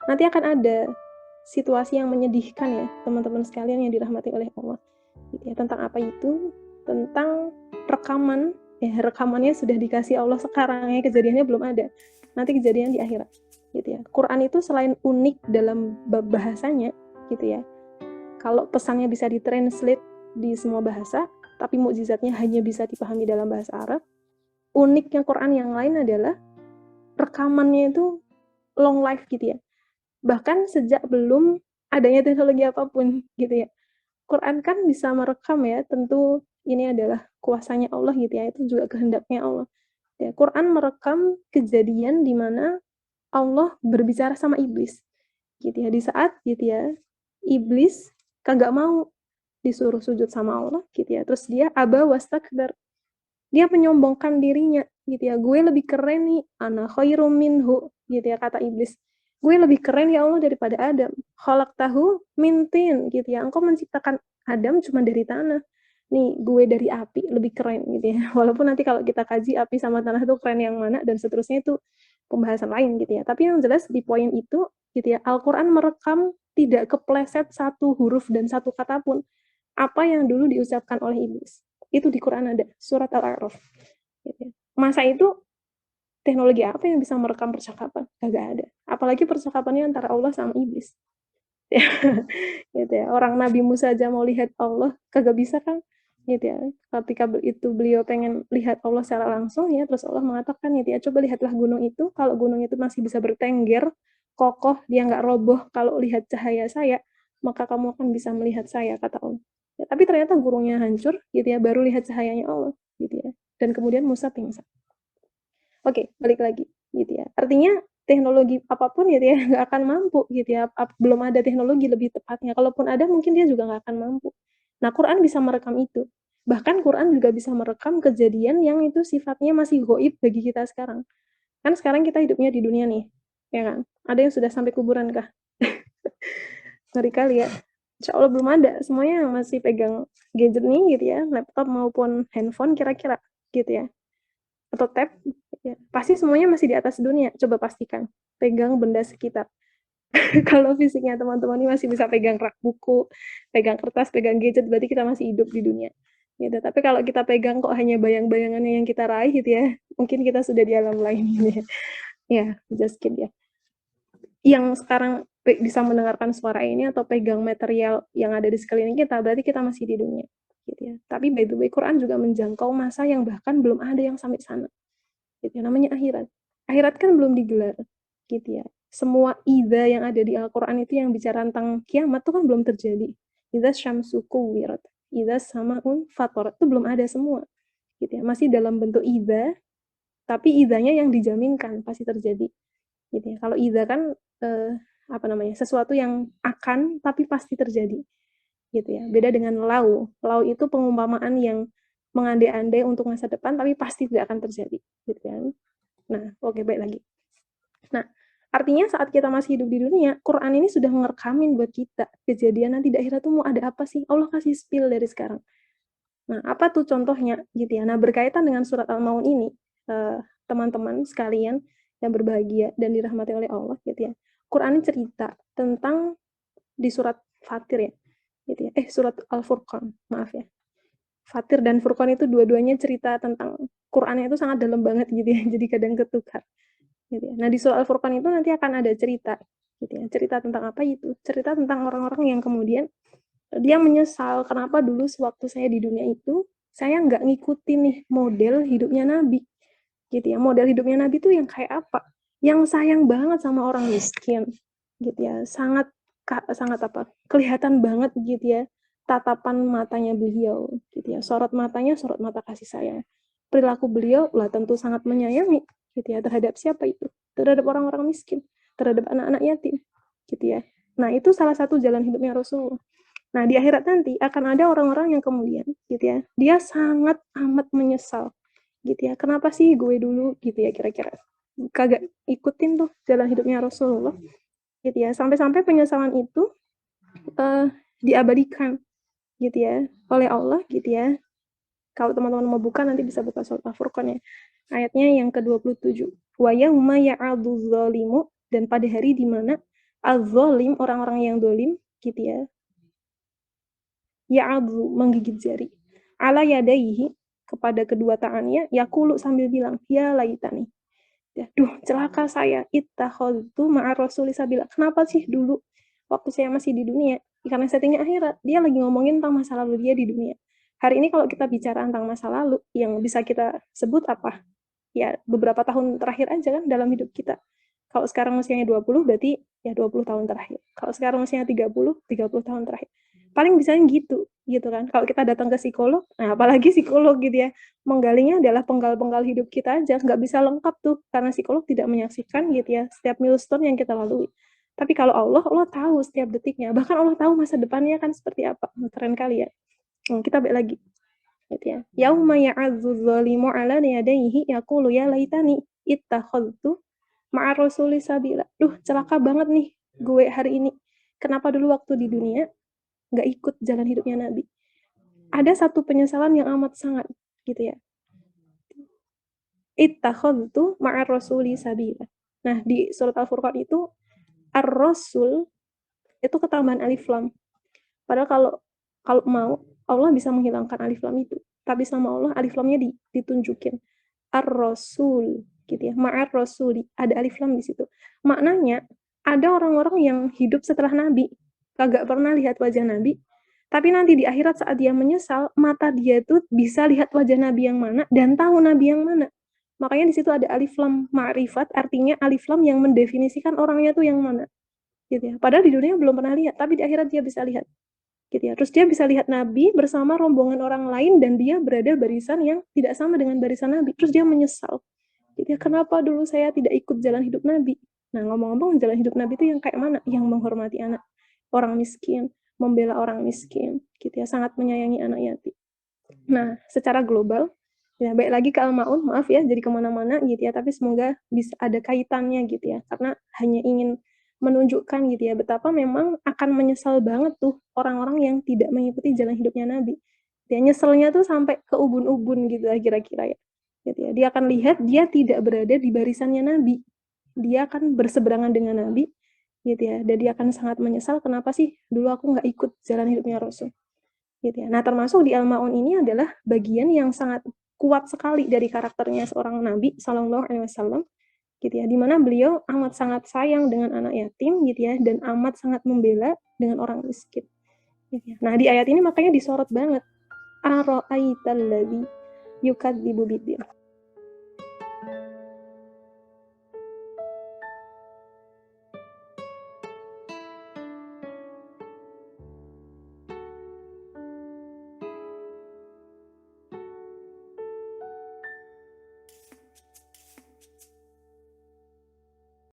Nanti akan ada situasi yang menyedihkan ya, teman-teman sekalian yang dirahmati oleh Allah. Gitu ya. Tentang apa itu? Tentang rekaman, ya rekamannya sudah dikasih Allah sekarang ya, kejadiannya belum ada. Nanti kejadian di akhirat. Gitu ya. Quran itu selain unik dalam bahasanya, gitu ya. Kalau pesannya bisa ditranslate di semua bahasa, tapi mukjizatnya hanya bisa dipahami dalam bahasa Arab. Uniknya Quran yang lain adalah rekamannya itu long life gitu ya. Bahkan sejak belum adanya teknologi apapun gitu ya. Quran kan bisa merekam ya, tentu ini adalah kuasanya Allah gitu ya, itu juga kehendaknya Allah. Ya, Quran merekam kejadian di mana Allah berbicara sama iblis gitu ya, di saat gitu ya, iblis kagak mau disuruh sujud sama Allah gitu ya. Terus dia aba wastakbar. Dia menyombongkan dirinya gitu ya. Gue lebih keren nih, ana khairum minhu gitu ya kata iblis. Gue lebih keren ya Allah daripada Adam. Khalaqtahu min tin gitu ya. Engkau menciptakan Adam cuma dari tanah. Nih, gue dari api lebih keren gitu ya. Walaupun nanti kalau kita kaji api sama tanah itu keren yang mana dan seterusnya itu pembahasan lain gitu ya. Tapi yang jelas di poin itu gitu ya, Al-Qur'an merekam tidak kepleset satu huruf dan satu kata pun apa yang dulu diucapkan oleh iblis. Itu di Quran ada, surat Al-A'raf. Masa itu teknologi apa yang bisa merekam percakapan? Kagak ada. Apalagi percakapannya antara Allah sama iblis. Gitu ya. Orang Nabi Musa aja mau lihat Allah, kagak bisa kan? Gitu ya. Ketika itu beliau pengen lihat Allah secara langsung ya, terus Allah mengatakan gitu ya, coba lihatlah gunung itu, kalau gunung itu masih bisa bertengger, kokoh, dia nggak roboh kalau lihat cahaya saya, maka kamu akan bisa melihat saya, kata Allah. Ya, tapi ternyata gunungnya hancur, gitu ya, baru lihat cahayanya Allah, gitu ya. Dan kemudian Musa pingsan. Oke, balik lagi, gitu ya. Artinya teknologi apapun gitu ya nggak akan mampu gitu ya. Belum ada teknologi lebih tepatnya. Kalaupun ada mungkin dia juga nggak akan mampu. Nah, Quran bisa merekam itu. Bahkan Quran juga bisa merekam kejadian yang itu sifatnya masih goib bagi kita sekarang. Kan sekarang kita hidupnya di dunia nih, ya kan? Ada yang sudah sampai kuburan kah? Ngeri kali ya. Insya Allah belum ada. Semuanya masih pegang gadget nih gitu ya, laptop maupun handphone kira-kira gitu ya. Atau tab, ya. Pasti semuanya masih di atas dunia. Coba pastikan. Pegang benda sekitar. Kalau fisiknya teman-teman ini masih bisa pegang rak buku, pegang kertas, pegang gadget, berarti kita masih hidup di dunia. Gitu. Tapi kalau kita pegang kok hanya bayang-bayangannya yang kita raih gitu ya, mungkin kita sudah di alam lain gitu ya. Ya, just kid ya. Yang sekarang bisa mendengarkan suara ini atau pegang material yang ada di sekeliling kita, berarti kita masih di dunia. Gitu ya. Tapi by the way, Quran juga menjangkau masa yang bahkan belum ada yang sampai sana. Gitu ya, namanya akhirat. Akhirat kan belum digelar. Gitu ya. Semua ida yang ada di Al-Quran itu yang bicara tentang kiamat itu kan belum terjadi. Idza syamsu kuwirat, idza samaun fatorat, itu belum ada semua. Gitu ya. Masih dalam bentuk ida, tapi idanya yang dijaminkan pasti terjadi. Gitu ya. Kalau idza kan apa namanya? Sesuatu yang akan tapi pasti terjadi. Gitu ya. Beda dengan lau. Lau itu pengumpamaan yang mengandai-andai untuk masa depan tapi pasti tidak akan terjadi. Gitu kan. Nah, oke, baik lagi. Nah, artinya saat kita masih hidup di dunia, Quran ini sudah ngerekamin buat kita kejadian nanti di akhirat tuh mau ada apa sih? Allah kasih spill dari sekarang. Nah, apa tuh contohnya gitu ya? Nah, berkaitan dengan surat Al-Maun ini, teman-teman sekalian yang berbahagia dan dirahmati oleh Allah gitu ya. Quran cerita tentang di surat Fatir ya, gitu ya. Surat Al-Furqan, maaf ya. Fatir dan Furqan itu dua-duanya cerita tentang Qurannya itu sangat dalam banget gitu ya. Jadi kadang ketukar. Gitu ya. Nah, di surah Al-Furqan itu nanti akan ada cerita gitu ya. Cerita tentang apa itu? Cerita tentang orang-orang yang kemudian dia menyesal kenapa dulu sewaktu saya di dunia itu saya nggak ngikutin nih model hidupnya Nabi gitu ya. Model hidupnya Nabi itu yang kayak apa? Yang sayang banget sama orang miskin gitu ya. Sangat sangat apa? Kelihatan banget gitu ya tatapan matanya beliau gitu ya. Sorot matanya sorot mata kasih sayang. Perilaku beliau lah tentu sangat menyayangi gitu ya terhadap siapa itu? Terhadap orang-orang miskin, terhadap anak-anak yatim gitu ya. Nah, itu salah satu jalan hidupnya Rasulullah. Nah, di akhirat nanti akan ada orang-orang yang kemudian gitu ya, dia sangat amat menyesal gitu ya. Kenapa sih gue dulu gitu ya kira-kira kagak ikutin tuh jalan hidupnya Rasulullah gitu ya. Sampai-sampai penyesalan itu diabadikan gitu ya oleh Allah gitu ya. Kalau teman-teman mau buka nanti bisa buka surat Al-Furqan ya. Ayatnya yang ke-27. Wa yauma ya'adzu dzalimu, dan pada hari di mana Az-zalim, orang-orang yang dolim, gitu ya. Ya'adhu, menggigit jari. Ala yadaihi, kepada kedua tangannya, yaqulu sambil bilang, ya laitani. Ya, duh, celaka saya. Ittakhadtu ma'a rasuli sabila. Kenapa sih dulu waktu saya masih di dunia? Karena settingnya akhirat. Dia lagi ngomongin tentang masa lalu dia di dunia. Hari ini kalau kita bicara tentang masa lalu, yang bisa kita sebut apa? Ya, beberapa tahun terakhir aja kan dalam hidup kita. Kalau sekarang usianya 20, berarti ya 20 tahun terakhir. Kalau sekarang usianya 30 tahun terakhir. Paling bisanya gitu kan. Kalau kita datang ke psikolog, nah apalagi psikolog gitu ya, menggalinya adalah penggal-penggal hidup kita aja, nggak bisa lengkap tuh, karena psikolog tidak menyaksikan gitu ya, setiap milestone yang kita lalui. Tapi kalau Allah tahu setiap detiknya, bahkan Allah tahu masa depannya kan seperti apa. Keren kali ya. Kita balik lagi. Gitu ya. Yauma ya'adzu dzalimu 'ala yadayhi yaqulu ya laitani ittakhadtu ma'a rasuli sabila. Duh, celaka banget nih gue hari ini. Kenapa dulu waktu di dunia nggak ikut jalan hidupnya Nabi? Ada satu penyesalan yang amat sangat gitu ya. Ittakhadtu ma'a rasuli sabila. Nah, di surat Al-Furqan itu ar-rasul itu ketambahan alif lam. Padahal kalau mau Allah bisa menghilangkan alif lam itu. Tapi sama Allah alif lamnya ditunjukin. Ar-rasul gitu ya. Ma'ar rasuli, ada alif lam di situ. Maknanya ada orang-orang yang hidup setelah Nabi, kagak pernah lihat wajah Nabi, tapi nanti di akhirat saat dia menyesal, mata dia itu bisa lihat wajah Nabi yang mana dan tahu Nabi yang mana. Makanya di situ ada alif lam ma'rifat, artinya alif lam yang mendefinisikan orangnya tuh yang mana. Gitu ya. Padahal di dunia belum pernah lihat, tapi di akhirat dia bisa lihat. Gitu ya. Terus dia bisa lihat Nabi bersama rombongan orang lain dan dia berada barisan yang tidak sama dengan barisan Nabi. Terus dia menyesal. Gitu ya. Kenapa dulu saya tidak ikut jalan hidup Nabi? Nah, ngomong-ngomong jalan hidup Nabi itu yang kayak mana? Yang menghormati anak orang miskin, membela orang miskin, gitu ya, sangat menyayangi anak yatim. Nah, secara global, ya baik lagi ke Al-Maun, maaf ya, jadi kemana-mana gitu ya, tapi semoga bisa ada kaitannya gitu ya, karena hanya ingin menunjukkan gitu ya, betapa memang akan menyesal banget tuh orang-orang yang tidak mengikuti jalan hidupnya Nabi. Dia nyeselnya tuh sampai ke ubun-ubun gitu lah kira-kira ya. Gitu ya. Dia akan lihat dia tidak berada di barisannya Nabi. Dia akan berseberangan dengan Nabi gitu ya. Dan dia akan sangat menyesal kenapa sih dulu aku nggak ikut jalan hidupnya Rasul. Gitu ya. Nah, termasuk di Al-Maun ini adalah bagian yang sangat kuat sekali dari karakternya seorang Nabi Shallallahu Alaihi Wasallam, gitu ya, dimana beliau amat sangat sayang dengan anak yatim, gitu ya, dan amat sangat membela dengan orang miskin. Gitu ya. Nah, di ayat ini makanya disorot banget. Ara'aital ladzi yukadzibu biddin.